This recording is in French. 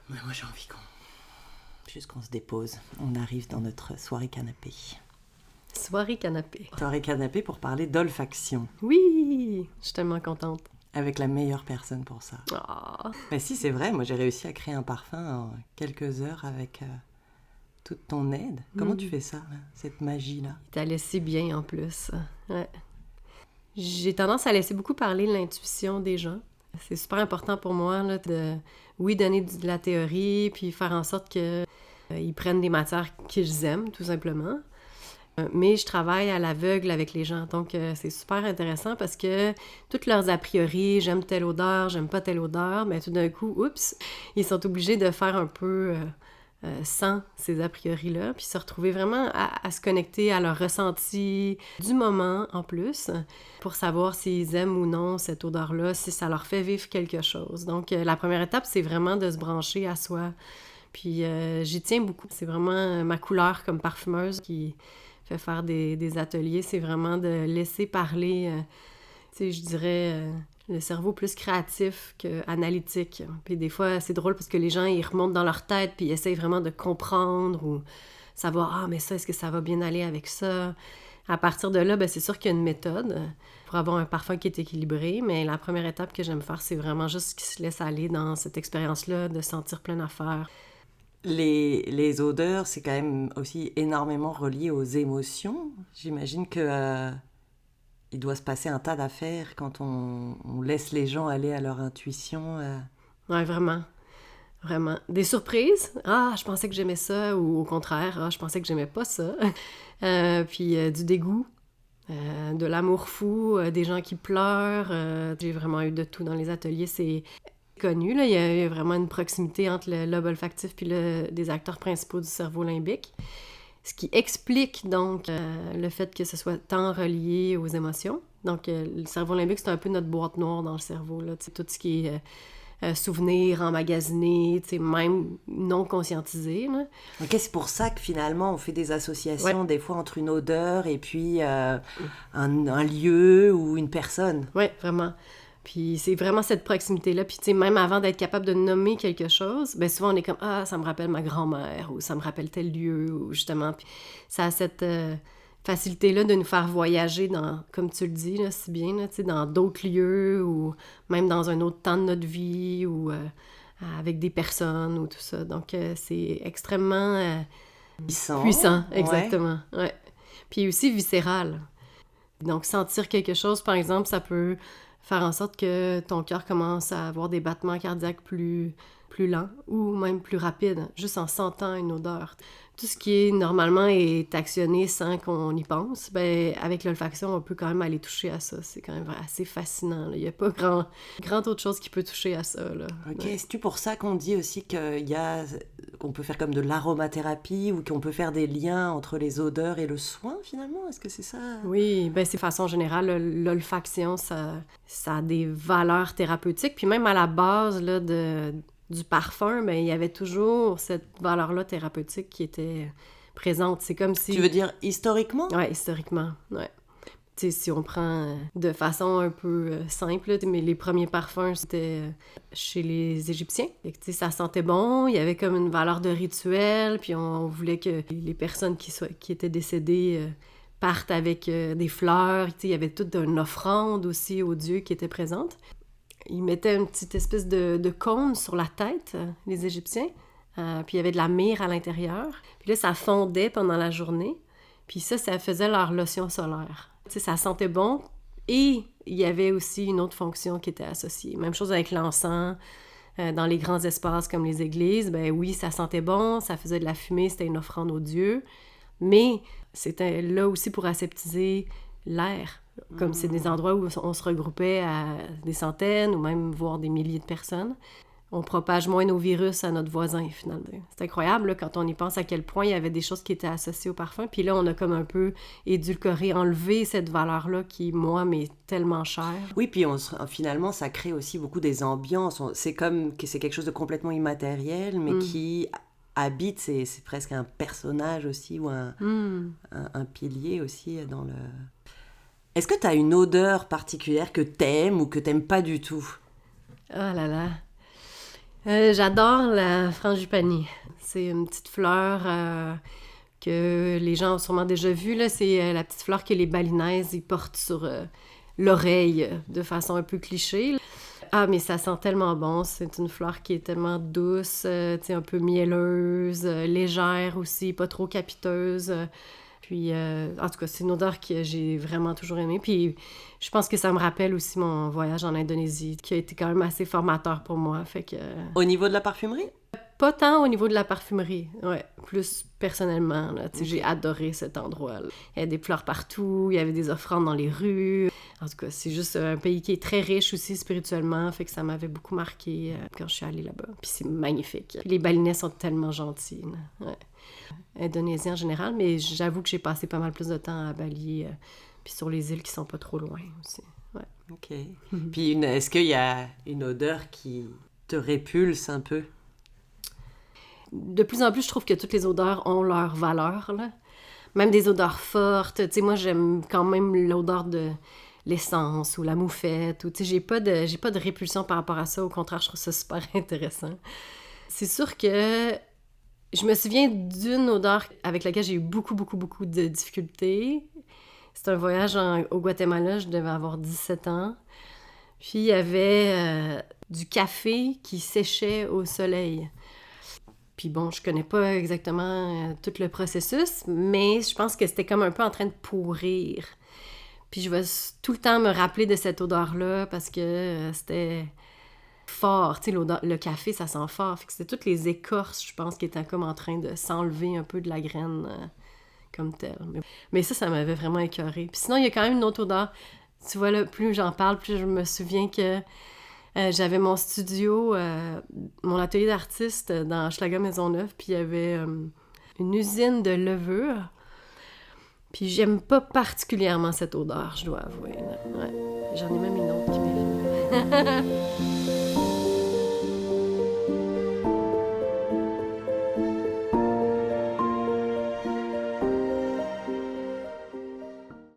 Ouais, moi j'ai envie juste qu'on se dépose. On arrive dans notre soirée canapé. Soirée canapé. Soirée canapé pour parler d'olfaction. Oui, je suis tellement contente. Avec la meilleure personne pour ça. Oh. Mais si, c'est vrai, moi j'ai réussi à créer un parfum en quelques heures avec toute ton aide. Comment tu fais ça, là, cette magie-là? Il t'a laissé bien en plus. Ouais. J'ai tendance à laisser beaucoup parler l'intuition des gens. C'est super important pour moi là, de, oui, donner de la théorie, puis faire en sorte qu'ils prennent des matières qu'ils aiment, tout simplement. Mais je travaille à l'aveugle avec les gens, donc c'est super intéressant parce que toutes leurs a priori, j'aime telle odeur, j'aime pas telle odeur, mais tout d'un coup, oups, ils sont obligés de faire un peu sans ces a priori-là, puis se retrouver vraiment à se connecter à leur ressenti du moment en plus, pour savoir s'ils aiment ou non cette odeur-là, si ça leur fait vivre quelque chose. Donc la première étape, c'est vraiment de se brancher à soi. Puis j'y tiens beaucoup. C'est vraiment ma couleur comme parfumeuse qui fait faire des ateliers, c'est vraiment de laisser parler, tu sais, je dirais, le cerveau plus créatif qu'analytique. Puis des fois, c'est drôle parce que les gens, ils remontent dans leur tête puis ils essayent vraiment de comprendre ou savoir, ah, mais ça, est-ce que ça va bien aller avec ça? À partir de là, ben, c'est sûr qu'il y a une méthode pour avoir un parfum qui est équilibré, mais la première étape que j'aime faire, c'est vraiment juste qu'ils se laissent aller dans cette expérience-là, de sentir plein d'affaires. Les odeurs, c'est quand même aussi énormément relié aux émotions. J'imagine que il doit se passer un tas d'affaires quand on laisse les gens aller à leur intuition. Ouais, vraiment. Vraiment. Des surprises. Ah, je pensais que j'aimais ça. Ou au contraire, ah, je pensais que j'aimais pas ça. Puis du dégoût, de l'amour fou, des gens qui pleurent. J'ai vraiment eu de tout dans les ateliers. C'est connu, là. Il y a vraiment une proximité entre le lobe olfactif puis des acteurs principaux du cerveau limbique. Ce qui explique donc le fait que ce soit tant relié aux émotions. Donc, le cerveau limbique, c'est un peu notre boîte noire dans le cerveau, là. Tout ce qui est souvenirs emmagasinés, même non conscientisés. Là. Ok, c'est pour ça que finalement on fait des associations des fois entre une odeur et puis un lieu ou une personne. Oui, vraiment. Puis c'est vraiment cette proximité-là. Puis tu sais, même avant d'être capable de nommer quelque chose, bien souvent on est comme « Ah, ça me rappelle ma grand-mère » ou « Ça me rappelle tel lieu » ou justement. Puis ça a cette facilité-là de nous faire voyager dans, comme tu le dis, là, si bien, là, tu sais, dans d'autres lieux ou même dans un autre temps de notre vie ou avec des personnes ou tout ça. Donc c'est extrêmement puissant, exactement. Ouais. Puis aussi viscéral. Donc sentir quelque chose, par exemple, ça peut faire en sorte que ton cœur commence à avoir des battements cardiaques plus lents ou même plus rapides, juste en sentant une odeur. Tout ce qui est normalement est actionné sans qu'on y pense, ben avec l'olfaction, on peut quand même aller toucher à ça. C'est quand même assez fascinant. Là. Il n'y a pas grand autre chose qui peut toucher à ça. Là. Ok, ouais. C'est-tu pour ça qu'on dit aussi qu'on peut faire comme de l'aromathérapie ou qu'on peut faire des liens entre les odeurs et le soin finalement? Est-ce que c'est ça? Oui, ben c'est de façon générale, l'olfaction, ça a des valeurs thérapeutiques. Puis même à la base là, du parfum, ben il y avait toujours cette valeur-là thérapeutique qui était présente. C'est comme si... Tu veux dire historiquement? Oui, historiquement, ouais. Tu sais, si on prend de façon un peu simple, mais les premiers parfums, c'était chez les Égyptiens. Tu sais, ça sentait bon, il y avait comme une valeur de rituel, puis on voulait que les personnes qui étaient décédées partent avec des fleurs. Tu sais, il y avait toute une offrande aussi aux dieux qui étaient présentes. Ils mettaient une petite espèce de cône sur la tête, les Égyptiens, puis il y avait de la myrrhe à l'intérieur. Puis là, ça fondait pendant la journée, puis ça faisait leur lotion solaire. Tu sais, ça sentait bon, et il y avait aussi une autre fonction qui était associée. Même chose avec l'encens, dans les grands espaces comme les églises, ben oui, ça sentait bon, ça faisait de la fumée, c'était une offrande aux dieux, mais c'était là aussi pour aseptiser l'air. Comme c'est des endroits où on se regroupait à des centaines ou même voire des milliers de personnes. On propage moins nos virus à notre voisin, finalement. C'est incroyable là, quand on y pense à quel point il y avait des choses qui étaient associées au parfum. Puis là, on a comme un peu édulcoré, enlevé cette valeur-là qui, moi, m'est tellement chère. Oui, puis finalement, ça crée aussi beaucoup des ambiances. C'est comme que c'est quelque chose de complètement immatériel, mais qui habite, c'est presque un personnage aussi ou un pilier aussi dans le... Est-ce que tu as une odeur particulière que t'aimes ou que t'aimes pas du tout? Oh là là! J'adore la frangipanie. C'est une petite fleur que les gens ont sûrement déjà vue. Là. C'est la petite fleur que les balinaises ils portent sur l'oreille de façon un peu cliché. Ah, mais ça sent tellement bon. C'est une fleur qui est tellement douce, un peu mielleuse, légère aussi, pas trop capiteuse. Puis, en tout cas, c'est une odeur que j'ai vraiment toujours aimée. Puis, je pense que ça me rappelle aussi mon voyage en Indonésie, qui a été quand même assez formateur pour moi. Fait que... Au niveau de la parfumerie? Pas tant au niveau de la parfumerie, ouais. Plus personnellement, là. Okay. J'ai adoré cet endroit-là. Il y avait des fleurs partout, il y avait des offrandes dans les rues. En tout cas, c'est juste un pays qui est très riche aussi spirituellement, fait que ça m'avait beaucoup marqué quand je suis allée là-bas. Puis c'est magnifique. Puis les balinais sont tellement gentils, là. Ouais. Indonésiens en général, mais j'avoue que j'ai passé pas mal plus de temps à Bali, puis sur les îles qui sont pas trop loin aussi. Ouais. OK. Puis est-ce qu'il y a une odeur qui te répulse un peu? De plus en plus, je trouve que toutes les odeurs ont leur valeur, là. Même des odeurs fortes. Tu sais, moi, j'aime quand même l'odeur de l'essence ou la moufette. Ou, tu sais, j'ai pas de répulsion par rapport à ça. Au contraire, je trouve ça super intéressant. C'est sûr que je me souviens d'une odeur avec laquelle j'ai eu beaucoup de difficultés. C'était un voyage au Guatemala. Je devais avoir 17 ans. Puis, il y avait du café qui séchait au soleil. Puis bon, je connais pas exactement tout le processus, mais je pense que c'était comme un peu en train de pourrir. Puis je vais tout le temps me rappeler de cette odeur-là parce que c'était fort. Tu sais, le café, ça sent fort. Fait que c'était toutes les écorces, je pense, qui étaient comme en train de s'enlever un peu de la graine comme telle. Mais ça m'avait vraiment écœurée. Puis sinon, il y a quand même une autre odeur. Tu vois, là, plus j'en parle, plus je me souviens que j'avais mon studio, mon atelier d'artiste dans Hochelaga Maisonneuve, puis il y avait une usine de levure. Puis j'aime pas particulièrement cette odeur, je dois avouer. Ouais. J'en ai même une autre qui m'est venue.